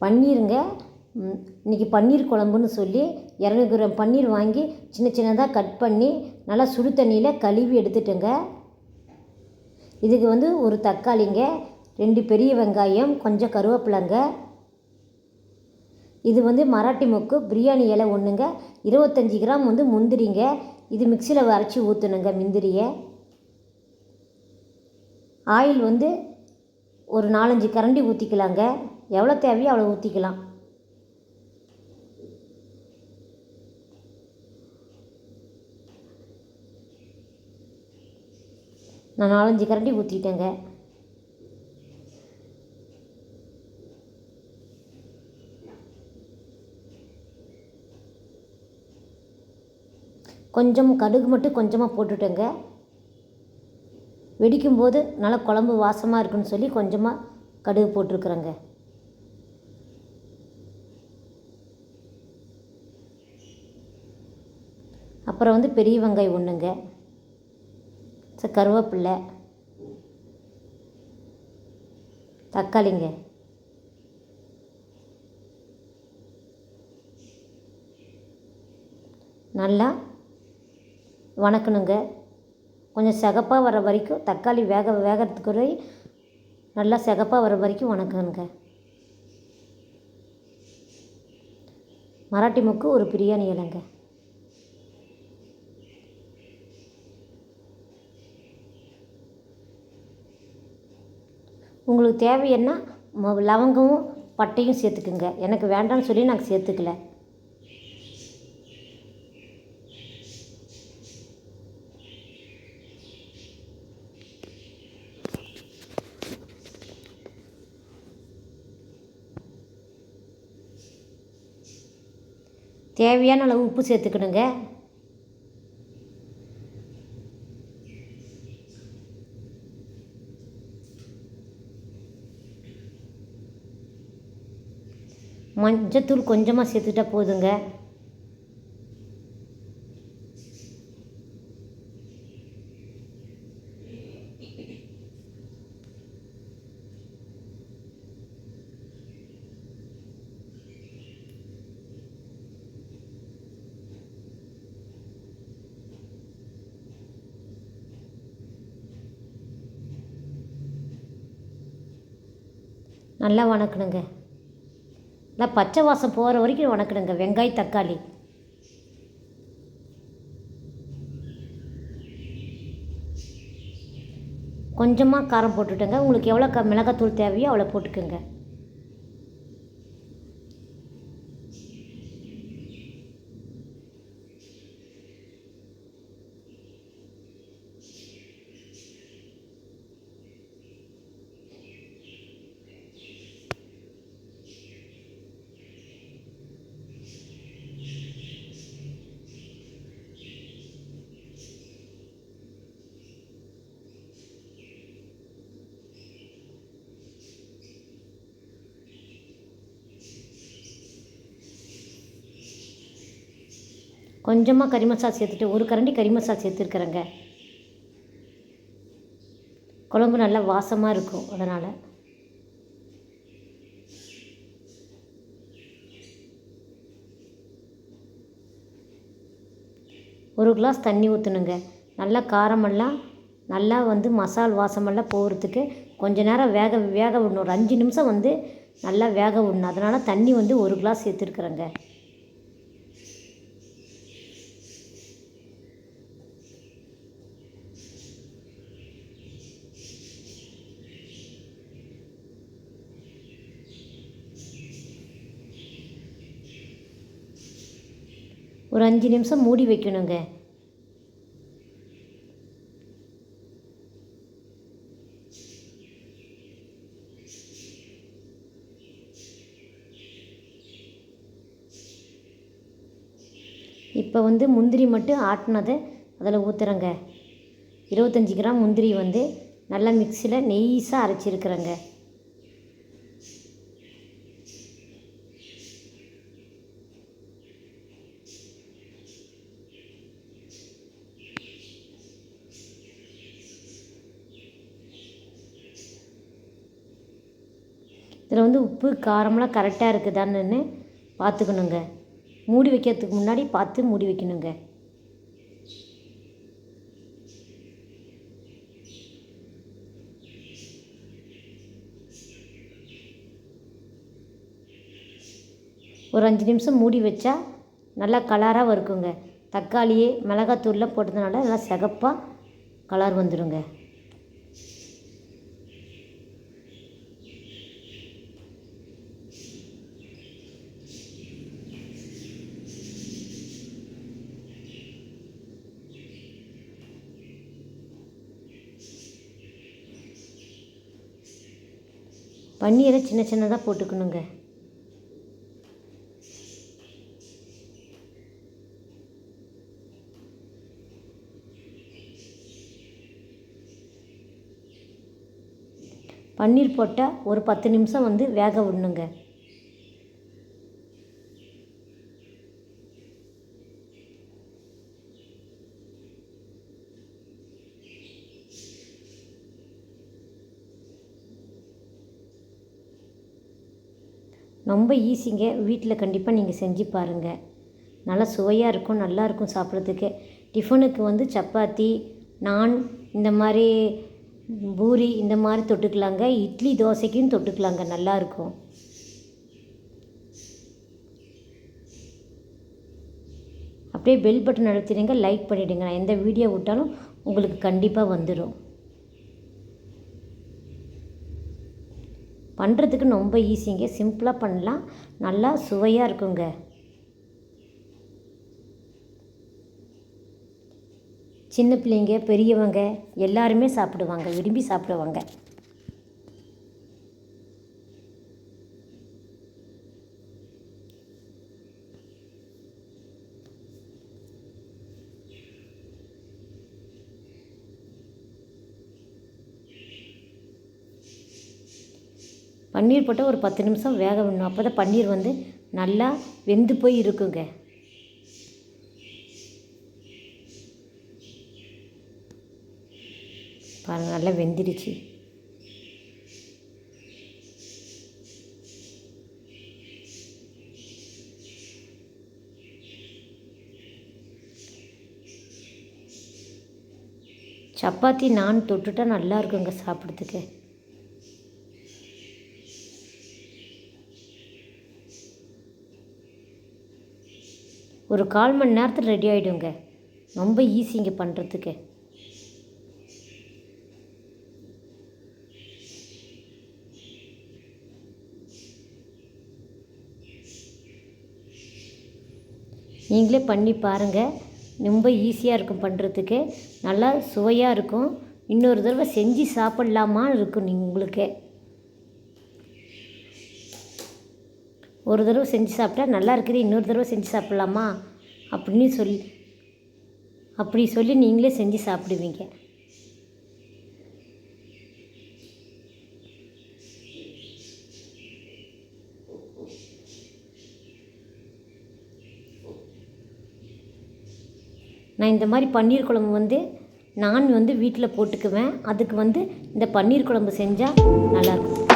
பன்னீருங்க. இன்றைக்கி பன்னீர் குழம்புன்னு சொல்லி 200 கிராம் பன்னீர் வாங்கி சின்ன சின்னதாக கட் பண்ணி நல்லா சுடு தண்ணியில் கழுவி எடுத்துட்டேங்க. இதுக்கு வந்து ஒரு தக்காளிங்க, 2 பெரிய வெங்காயம், கொஞ்சம் கருவேப்பிலைங்க. இது வந்து மராட்டி மொக்கு பிரியாணி இலை ஒன்றுங்க. 25 கிராம் வந்து முந்திரிங்க. இது மிக்சியில் அரைச்சி ஊற்றணுங்க முந்திரியை. ஆயில் வந்து ஒரு 4-5 கரண்டி ஊற்றிக்கலாங்க. எவ்வளோ தேவையோ அவ்வளோ ஊற்றிக்கலாம். நான் 4-5 கரண்டி ஊற்றிட்டேங்க. கொஞ்சம் கடுகு மட்டும் கொஞ்சமாக போட்டுட்டேங்க. வெடிக்கும்போது நல்லா குழம்பு வாசமாக இருக்குன்னு சொல்லி கொஞ்சமாக கடுகு போட்டிருக்குறேங்க. அப்புறம் வந்து பெரிய வெங்காயம் ஒன்றுங்க, கருவேப்பிலை, தக்காளிங்க, நல்லா வணக்கணுங்க. கொஞ்சம் சிகப்பாக வர வரைக்கும் தக்காளி வேகிறதுக்கு நல்லா சிகப்பாக வர வரைக்கும் வணக்கணுங்க. மராட்டி மொக்கு ஒரு பிரியாணி இலைங்க. உங்களுக்கு தேவைன்னா லவங்கமும் பட்டையும் சேர்த்துக்குங்க. எனக்கு வேண்டாம்னு சொல்லி நான் சேர்த்துக்கல. தேவையான அளவு உப்பு சேர்த்துக்கணுங்க. மஞ்சத்தூள் கொஞ்சமாக சேர்த்துட்டா போதுங்க. நல்லா வணக்கணுங்க. நல்லா பச்சை வாசம் போகிற வரைக்கும் வணக்கணுங்க. வெங்காயம் தக்காளி கொஞ்சமாக காரம் போட்டுட்டேங்க. உங்களுக்கு எவ்வளோ மிளகாத்தூள் தேவையோ அவ்வளோ போட்டுக்கோங்க. கொஞ்சமாக கறி மசாலா சேர்த்துட்டு ஒரு கரண்டி கறி மசாலா சேர்த்துருக்குறேங்க. குழம்பு நல்லா வாசமாக இருக்கும். அதனால் ஒரு கிளாஸ் தண்ணி ஊற்றணுங்க. நல்லா காரமெல்லாம் நல்லா வந்து மசால் வாசமெல்லாம் போகிறதுக்கு கொஞ்ச நேரம் வேக விடணும். ஒரு 5 நிமிஷம் வந்து நல்லா வேக விடணும். அதனால் தண்ணி வந்து ஒரு கிளாஸ் சேர்த்துருக்குறேங்க. ஒரு 5 நிமிஷம் மூடி வைக்கணுங்க. இப்போ வந்து முந்திரி மட்டும் ஆட்டினதை அதில் ஊற்றுறேங்க. 25 கிராம் முந்திரி வந்து நல்லா மிக்சியில் நெய்ஸாக அரைச்சிருக்கிறேங்க. இதில் வந்து உப்பு காரமெல்லாம் கரெக்டாக இருக்குதான்னு பார்த்துக்கணுங்க. மூடி வைக்கிறதுக்கு முன்னாடி பார்த்து மூடி வைக்கணுங்க. ஒரு 5 நிமிஷம் மூடி வச்சா நல்லா கலராக இருக்குங்க. தக்காளியே மிளகாத்தூள்லாம் போட்டதுனால நல்லா சிகப்பாக கலர் வந்துடுங்க. பன்னீரை சின்ன சின்னதாக போட்டுக்கணுங்க. பன்னீர் போட்டால் ஒரு 10 நிமிஷம் வந்து வேக விடணுங்க. ரொம்ப ஈஸிங்க. வீட்டில் கண்டிப்பாக நீங்கள் செஞ்சு பாருங்கள். நல்லா சுவையாக இருக்கும், நல்லாயிருக்கும் சாப்பிட்றதுக்கு. டிஃபனுக்கு வந்து சப்பாத்தி, நான், இந்த மாதிரி பூரி இந்த மாதிரி தொட்டுக்கலாங்க. இட்லி தோசைக்கும் தொட்டுக்கலாங்க, நல்லாயிருக்கும். அப்படியே பெல் பட்டன் அழுத்திடுங்க, லைக் பண்ணிவிடுங்க. நான் எந்த வீடியோ விட்டாலும் உங்களுக்கு கண்டிப்பாக வந்துடும். பண்ணுறதுக்கு ரொம்ப ஈஸிங்க. சிம்பிளாக பண்ணலாம், நல்லா சுவையாக இருக்குங்க. சின்ன பிள்ளைங்க, பெரியவங்க எல்லாருமே சாப்பிடுவாங்க, விரும்பி சாப்பிடுவாங்க. பன்னீர் போட்டால் ஒரு 10 நிமிஷம் வேக விடணும். அப்போ தான் பன்னீர் வந்து நல்லா வெந்து போய் இருக்குங்க. பாருங்கள், நல்லா வெந்துடுச்சு. சப்பாத்தி நான் தொட்டுட்டா நல்லா இருக்குங்க சாப்பிட்றதுக்கு. ஒரு 1/4 மணி நேரத்தில் ரெடி ஆகிடுங்க. ரொம்ப ஈஸிங்க பண்ணுறதுக்கு. நீங்களே பண்ணி பாருங்கள். ரொம்ப ஈஸியாக இருக்கும் பண்ணுறதுக்கு, நல்லா சுவையாக இருக்கும். இன்னொரு தடவை செஞ்சு சாப்பிட்லாமா இருக்கும் உங்களுக்கு. ஒரு தடவை செஞ்சு சாப்பிட்டா நல்லா இருக்குது, இன்னொரு தடவை செஞ்சு சாப்பிட்லாமா அப்படி சொல்லி நீங்களே செஞ்சு சாப்பிடுவீங்க. நான் இந்த மாதிரி பன்னீர் குழம்பு வந்து நான் வந்து வீட்டில் போட்டுக்குவேன். அதுக்கு வந்து இந்த பன்னீர் குழம்பு செஞ்சால் நல்லாயிருக்கும்.